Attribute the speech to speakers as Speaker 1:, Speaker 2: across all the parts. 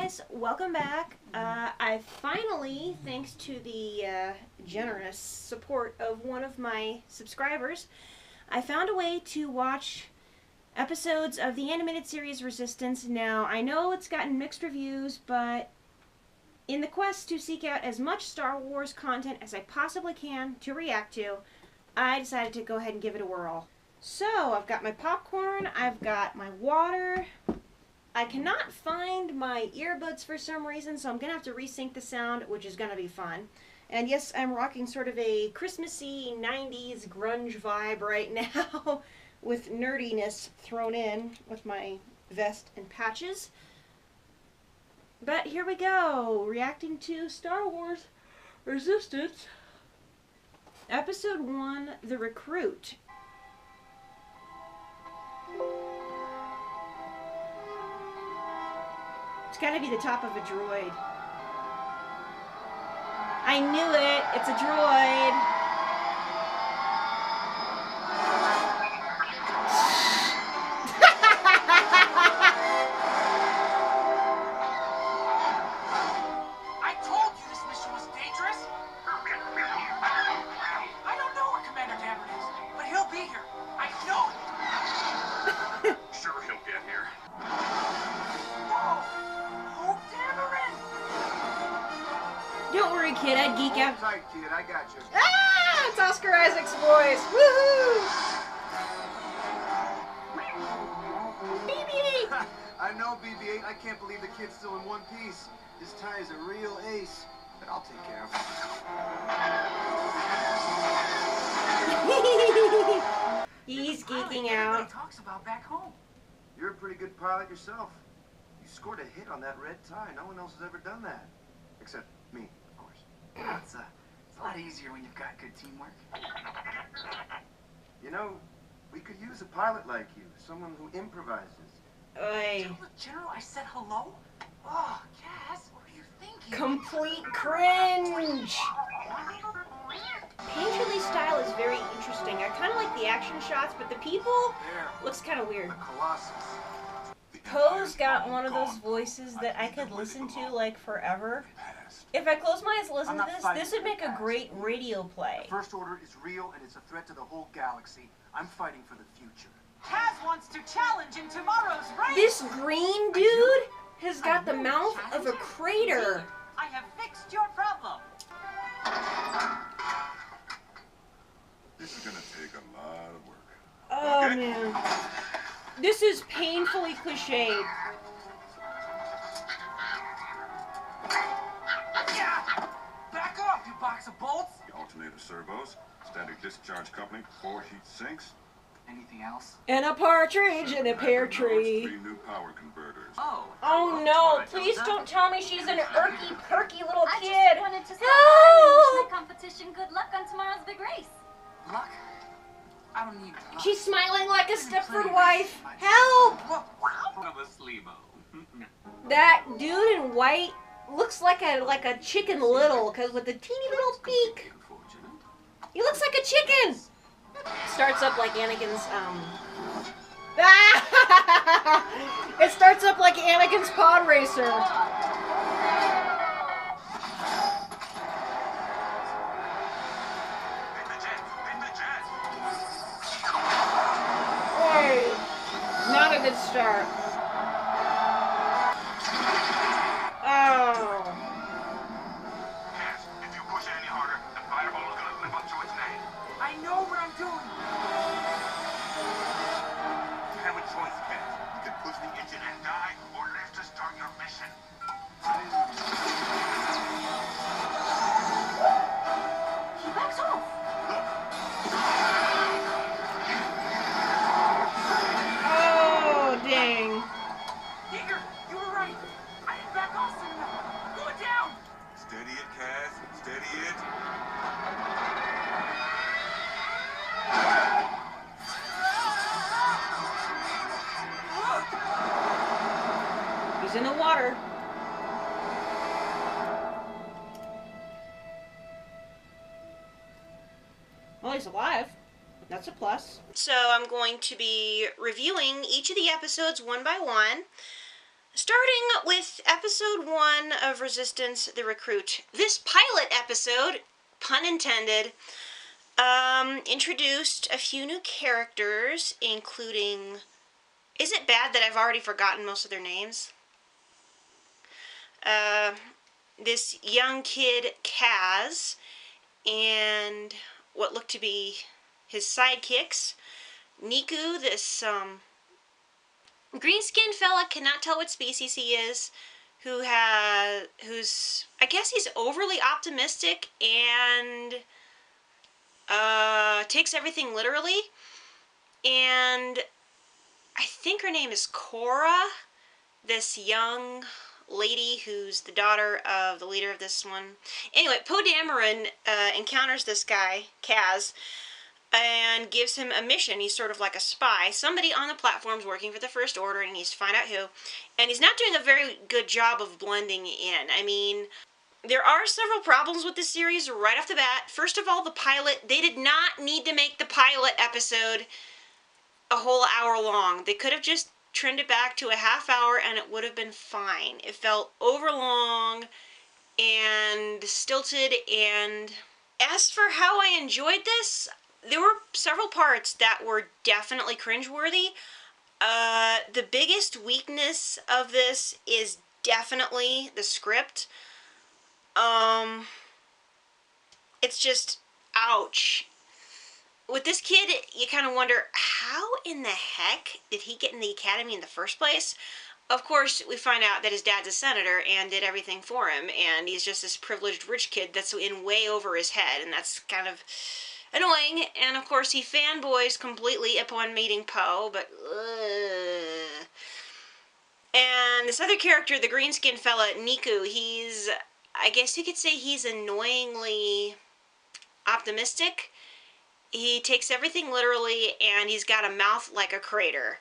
Speaker 1: guys, welcome back. I finally, thanks to the generous support of one of my subscribers, I found a way to watch episodes of the animated series Resistance. Now, I know it's gotten mixed reviews, but in the quest to seek out as much Star Wars content as I possibly can to react to, I decided to go ahead and give it a whirl. So, I've got my popcorn, I've got my water. I cannot find my earbuds for some reason, so I'm going to have to resync the sound, which is going to be fun. And yes, I'm rocking sort of a Christmassy 90s grunge vibe right now with nerdiness thrown in with my vest and patches. But here we go, reacting to Star Wars Resistance, Episode 1, The Recruit. It's gotta be the top of a droid. I knew it! It's a droid!
Speaker 2: I told you this mission was dangerous! I don't know where Commander Dameron is, but he'll be here. I know it!
Speaker 3: Sure, he'll get here.
Speaker 1: Don't worry, kid, I'd geek out.
Speaker 4: Tight, kid, I got you.
Speaker 1: Ah! It's Oscar Isaac's voice! Woohoo! BB-8!
Speaker 4: I know, BB-8. I can't believe the kid's still in one piece. This tie is a real ace, but I'll take care of it.
Speaker 1: He's geeking
Speaker 2: Everybody
Speaker 1: out.
Speaker 2: talks about back home.
Speaker 4: You're a pretty good pilot yourself. You scored a hit on that red tie. No one else has ever done that. Except me, of course.
Speaker 2: It's a lot easier when you've got good teamwork.
Speaker 4: You know, we could use a pilot like you. Someone who improvises.
Speaker 1: Oi.
Speaker 2: Tell the General I said hello? Oh, Cass, what were you thinking?
Speaker 1: Complete cringe! Painterly's style is very interesting. I kind of like the action shots, but the people
Speaker 4: There.
Speaker 1: looks kind of weird.
Speaker 4: The Colossus.
Speaker 1: Poe's got one of those voices that I could listen to like forever. If I close my eyes and listen to this would make a great radio play.
Speaker 4: The First Order is real, and it's a threat to the whole galaxy. I'm fighting for the future.
Speaker 2: Cass wants to challenge in tomorrow's race!
Speaker 1: This green dude has got the mouth of a crater.
Speaker 2: I have fixed your problem.
Speaker 3: This is gonna take a lot of work.
Speaker 1: Oh man. This is painfully cliched.
Speaker 2: Yeah! Back off, you box of bolts!
Speaker 3: The alternator servos, standard discharge coupling, 4 heat sinks.
Speaker 2: Anything else?
Speaker 1: And a partridge in a pear
Speaker 3: Nodes,
Speaker 1: tree.
Speaker 3: 3 new power converters.
Speaker 1: Oh no, please don't tell me she's an irky, perky little
Speaker 5: I
Speaker 1: kid.
Speaker 5: just wanted to stop by and wish
Speaker 1: Help!
Speaker 5: my competition good luck on tomorrow's big race.
Speaker 2: Luck? I don't need luck.
Speaker 1: She's smiling like a Stepford wife. Help!
Speaker 2: Of a sleevo.
Speaker 1: That dude in white looks like a Chicken Little, cause with the teeny little beak.
Speaker 3: Unfortunate.
Speaker 1: He looks like a chicken. Starts up like Anakin's It starts up like Anakin's pod racer. Hey, not a good start. Oh.
Speaker 3: If you push it any harder, the fireball is gonna live up to its name.
Speaker 2: I know what I'm doing.
Speaker 3: You have a choice, Ken. You can push the engine and die, or live to start your mission.
Speaker 2: He backs off.
Speaker 1: Oh, dang.
Speaker 2: Digger, you were right. I didn't back off soon enough. I'm going down.
Speaker 3: Steady it, Cass. Steady it.
Speaker 1: He's in the water. Well, he's alive. That's a plus. So I'm going to be reviewing each of the episodes one by one. Starting with episode 1 of Resistance: The Recruit. This pilot episode, pun intended, introduced a few new characters, including... Is it bad that I've already forgotten most of their names? This young kid, Kaz, and what looked to be his sidekicks. Niku, this green-skinned fella, cannot tell what species he is, who's, I guess he's overly optimistic and takes everything literally. And I think her name is Cora, this young lady who's the daughter of the leader of this one. Anyway, Poe Dameron encounters this guy, Kaz, and gives him a mission. He's sort of like a spy. Somebody on the platform's working for the First Order, and he needs to find out who. And he's not doing a very good job of blending in. I mean, there are several problems with this series right off the bat. First of all, the pilot. They did not need to make the pilot episode a whole hour long. They could have just trimmed it back to a half hour, and it would have been fine. It felt overlong and stilted, and as for how I enjoyed this, there were several parts that were definitely cringeworthy. The biggest weakness of this is definitely the script. It's just, ouch. With this kid, you kind of wonder, how in the heck did he get in the academy in the first place? Of course, we find out that his dad's a senator and did everything for him, and he's just this privileged rich kid that's in way over his head, and that's kind of annoying. And of course, he fanboys completely upon meeting Poe, but and this other character, the green-skinned fella, Niku, he's, I guess you could say he's annoyingly optimistic. He takes everything literally, and he's got a mouth like a crater.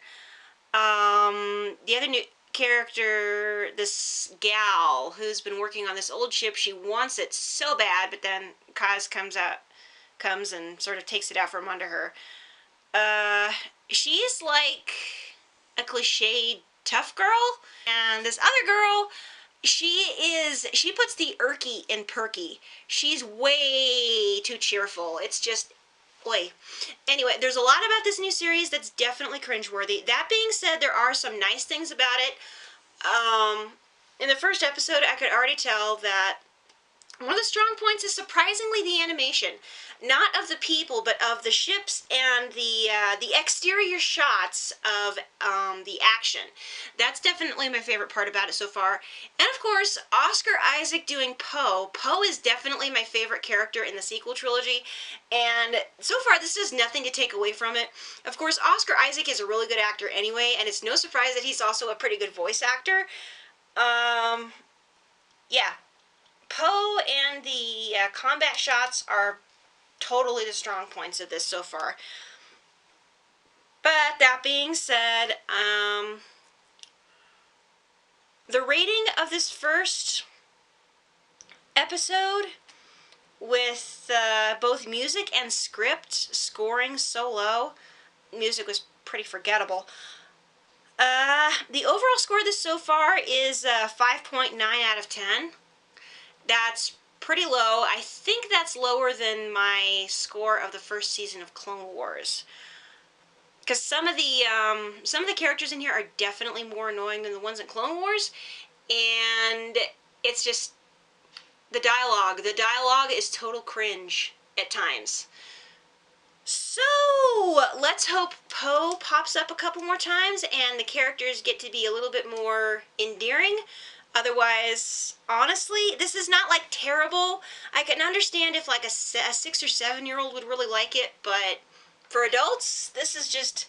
Speaker 1: The other new character, this gal who's been working on this old ship, she wants it so bad, but then Kaz comes and sort of takes it out from under her. She's like a cliched tough girl, and this other girl, she puts the irky in perky. She's way too cheerful. It's just, boy. Anyway, there's a lot about this new series that's definitely cringeworthy. That being said, there are some nice things about it. In the first episode, I could already tell that one of the strong points is surprisingly the animation. Not of the people, but of the ships and the exterior shots of the action. That's definitely my favorite part about it so far. And of course, Oscar Isaac doing Poe. Poe is definitely my favorite character in the sequel trilogy. And so far, this does nothing to take away from it. Of course, Oscar Isaac is a really good actor anyway, and it's no surprise that he's also a pretty good voice actor. Yeah. Poe and the combat shots are totally the strong points of this so far. But that being said, the rating of this first episode, with both music and script scoring so low, music was pretty forgettable. The overall score of this so far is 5.9 out of 10. That's pretty low. I think that's lower than my score of the first season of Clone Wars. Because some of the characters in here are definitely more annoying than the ones in Clone Wars, and it's just the dialogue. The dialogue is total cringe at times. So let's hope Poe pops up a couple more times and the characters get to be a little bit more endearing. Otherwise, honestly, this is not like terrible. I can understand if like a 6 or 7-year-old would really like it, but for adults, this is just,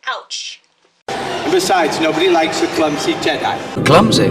Speaker 1: ouch.
Speaker 6: Besides, nobody likes the clumsy Jedi.
Speaker 7: Clumsy?